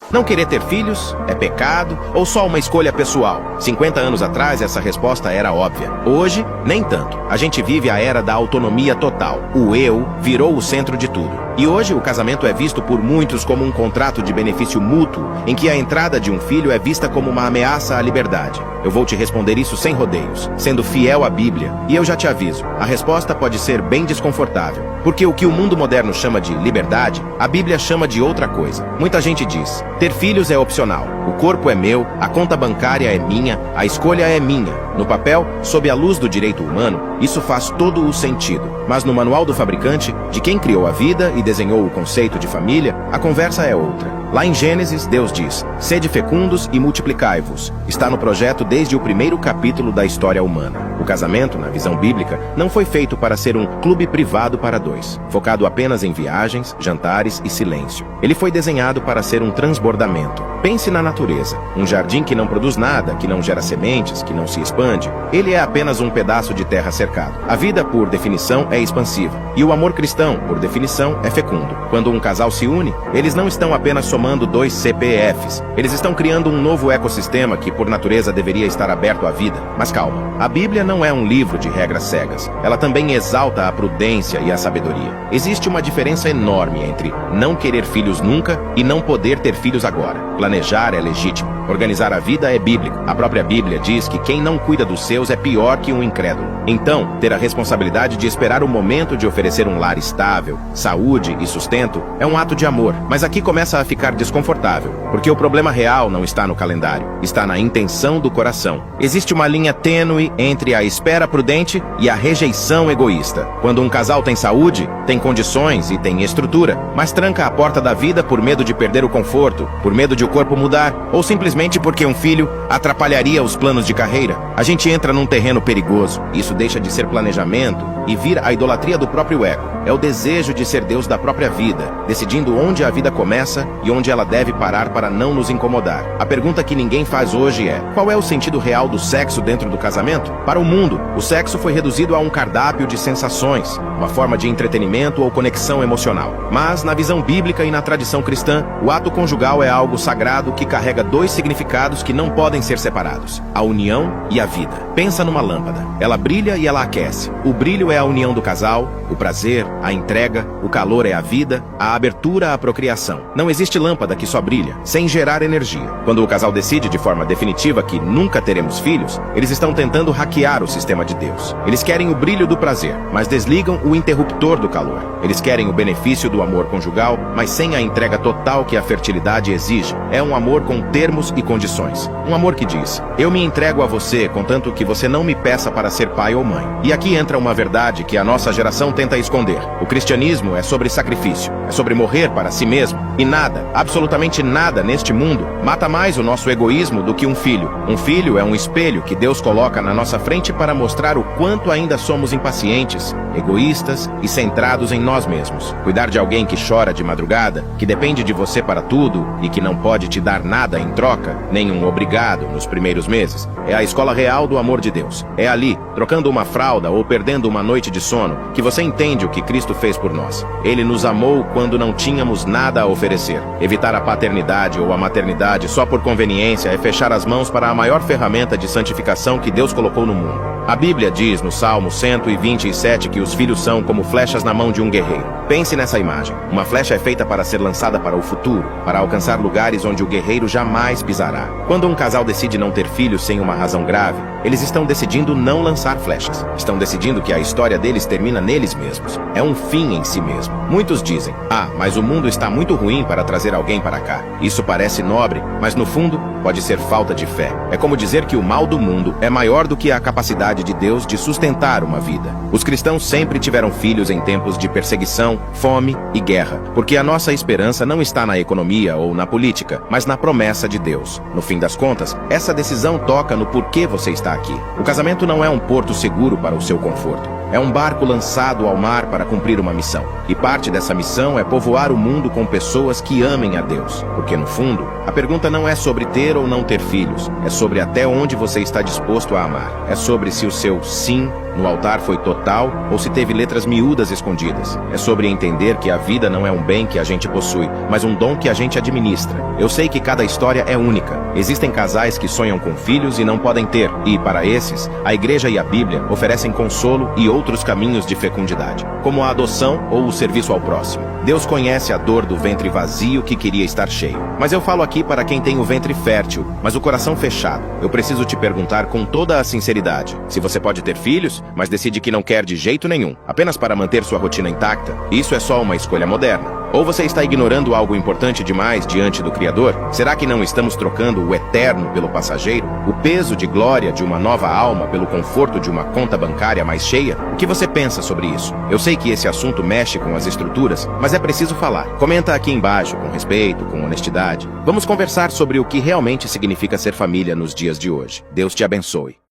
Não querer ter filhos é pecado ou só uma escolha pessoal? 50 anos atrás, essa resposta era óbvia. Hoje, nem tanto. A gente vive a era da autonomia total. O eu virou o centro de tudo. E hoje, o casamento é visto por muitos como um contrato de benefício mútuo, em que a entrada de um filho é vista como uma ameaça à liberdade. Eu vou te responder isso sem rodeios, sendo fiel à Bíblia. E eu já te aviso, a resposta pode ser bem desconfortável. Porque o que o mundo moderno chama de liberdade, a Bíblia chama de outra coisa. Muita gente diz: ter filhos é opcional, o corpo é meu, a conta bancária é minha, a escolha é minha. No papel, sob a luz do direito humano, isso faz todo o sentido. Mas no manual do fabricante, de quem criou a vida e desenhou o conceito de família, a conversa é outra. Lá em Gênesis, Deus diz: sede fecundos e multiplicai-vos. Está no projeto desde o primeiro capítulo da história humana. O casamento, na visão bíblica, não foi feito para ser um clube privado para dois, focado apenas em viagens, jantares e silêncio. Ele foi desenhado para ser um transbordamento. Pense na natureza. Um jardim que não produz nada, que não gera sementes, que não se expande. Ele é apenas um pedaço de terra cercado. A vida, por definição, é expansiva. E o amor cristão, por definição, é fecundo. Quando um casal se une, eles não estão apenas somando 2 CPFs. Eles estão criando um novo ecossistema que, por natureza, deveria estar aberto à vida. Mas calma, a Bíblia não é um livro de regras cegas. Ela também exalta a prudência e a sabedoria. Existe uma diferença enorme entre não querer filhos nunca e não poder ter filhos agora. Planejar é legítimo. Organizar a vida é bíblico. A própria Bíblia diz que quem não cuida dos seus é pior que um incrédulo. Então, ter a responsabilidade de esperar o momento de oferecer um lar estável, saúde e sustento é um ato de amor. Mas aqui começa a ficar desconfortável, porque o problema real não está no calendário, está na intenção do coração. Existe uma linha tênue entre a espera prudente e a rejeição egoísta. Quando um casal tem saúde, tem condições e tem estrutura, mas tranca a porta da vida por medo de perder o conforto, por medo de o corpo mudar, ou simplesmente porque um filho atrapalharia os planos de carreira, a gente entra num terreno perigoso. Isso deixa de ser planejamento e vira a idolatria do próprio ego. É o desejo de ser Deus da própria vida, decidindo onde a vida começa e onde ela deve parar para não nos incomodar. A pergunta que ninguém faz hoje é: qual é o sentido real do sexo dentro do casamento? Para o mundo, o sexo foi reduzido a um cardápio de sensações, uma forma de entretenimento ou conexão emocional. Mas, na visão bíblica e na tradição cristã, o ato conjugal é algo sagrado que carrega 2 significados que não podem ser separados: a união e a vida. Pensa numa lâmpada. Ela brilha e ela aquece. O brilho é a união do casal, o prazer, a entrega, o calor é a vida, a abertura à procriação. Não existe lâmpada que só brilha, sem gerar energia. Quando o casal decide de forma definitiva que nunca teremos filhos, eles estão tentando hackear o sistema de Deus. Eles querem o brilho do prazer, mas desligam o interruptor do calor. Eles querem o benefício do amor conjugal, mas sem a entrega total que a fertilidade exige. É um amor com termos e condições. Um amor que diz: eu me entrego a você, contanto que você não me peça para ser pai ou mãe. E aqui entra uma verdade que a nossa geração tenta esconder. O cristianismo é sobre sacrifício, é sobre morrer para si mesmo. E nada, absolutamente nada neste mundo, mata mais o nosso egoísmo do que um filho. Um filho é um espelho que Deus coloca na nossa frente para mostrar o quanto ainda somos impacientes, egoístas e centrados em nós mesmos. Cuidar de alguém que chora de madrugada, que depende de você para tudo e que não pode te dar nada em troca, nem um obrigado nos primeiros meses, é a escola real do amor de Deus. É ali, trocando uma fralda ou perdendo uma noite de sono, que você entende o que Cristo fez por nós. Ele nos amou quando não tínhamos nada a oferecer. Evitar a paternidade ou a maternidade só por conveniência é fechar as mãos para a maior ferramenta de santificação que Deus colocou no mundo. A Bíblia diz no Salmo 127 que os filhos são como flechas na mão de um guerreiro. Pense nessa imagem. Uma flecha é feita para ser lançada para o futuro, para alcançar lugares onde o guerreiro jamais pisará. Quando um casal decide não ter filhos sem uma razão grave, eles estão decidindo não lançar flechas. Estão decidindo que a história deles termina neles mesmos. É um fim em si mesmo. Muitos dizem: mas o mundo está muito ruim para trazer alguém para cá. Isso parece nobre, mas no fundo pode ser falta de fé. É como dizer que o mal do mundo é maior do que a capacidade de Deus de sustentar uma vida. Os cristãos sempre tiveram filhos em tempos de perseguição, fome e guerra, porque a nossa esperança não está na economia ou na política, mas na promessa de Deus. No fim das contas, essa decisão toca no porquê você está aqui. O casamento não é um porto seguro para o seu conforto. É um barco lançado ao mar para cumprir uma missão. E parte dessa missão é povoar o mundo com pessoas que amem a Deus. Porque, no fundo, a pergunta não é sobre ter ou não ter filhos. É sobre até onde você está disposto a amar. É sobre se o seu sim no altar foi total ou se teve letras miúdas escondidas. É sobre entender que a vida não é um bem que a gente possui, mas um dom que a gente administra. Eu sei que cada história é única. Existem casais que sonham com filhos e não podem ter, e, para esses, a igreja e a Bíblia oferecem consolo e outros caminhos de fecundidade, como a adoção ou o serviço ao próximo. Deus conhece a dor do ventre vazio que queria estar cheio. Mas eu falo aqui para quem tem o ventre fértil, mas o coração fechado. Eu preciso te perguntar com toda a sinceridade, se você pode ter filhos, mas decide que não quer de jeito nenhum, apenas para manter sua rotina intacta, isso é só uma escolha moderna. Ou você está ignorando algo importante demais diante do Criador? Será que não estamos trocando o eterno pelo passageiro? O peso de glória de uma nova alma pelo conforto de uma conta bancária mais cheia? O que você pensa sobre isso? Eu sei que esse assunto mexe com as estruturas, mas é preciso falar. Comenta aqui embaixo, com respeito, com honestidade. Vamos conversar sobre o que realmente significa ser família nos dias de hoje. Deus te abençoe.